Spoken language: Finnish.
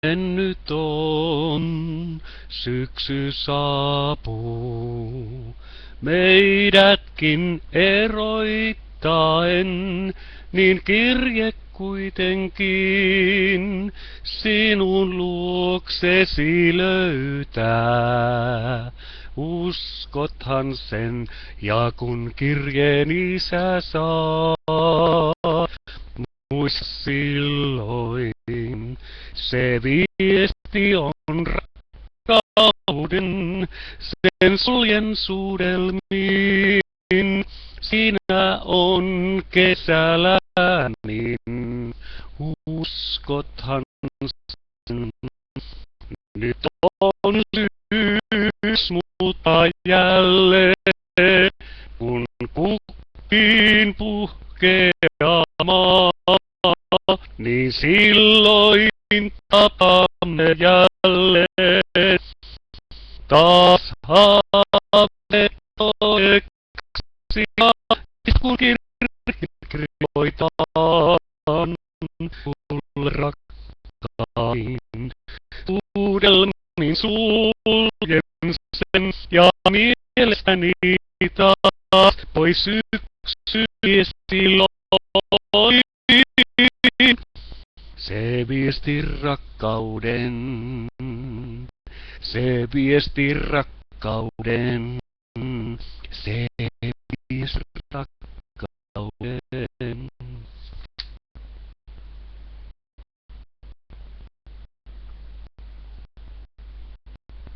Nyt on, syksy saapuu, meidätkin eroittaen, niin kirje kuitenkin sinun luoksesi löytää. Uskothan sen, ja kun kirjeen isä saa, muista silloin, se viesti on rakkauden, sen suljen suudelmiin. Siinä on kesä lämmin, uskothan sen. Nyt on syys, mutta jälleen, kun kukkiin puhkeamaan, niin silloin tapaamme jälleen. Taas haaveet toeksi, kun kirjoitaan sulle rakkain. Suudelmin suljen sen, ja mielestäni taas pois syksy silloin. Se viesti rakkauden, se viesti rakkauden, se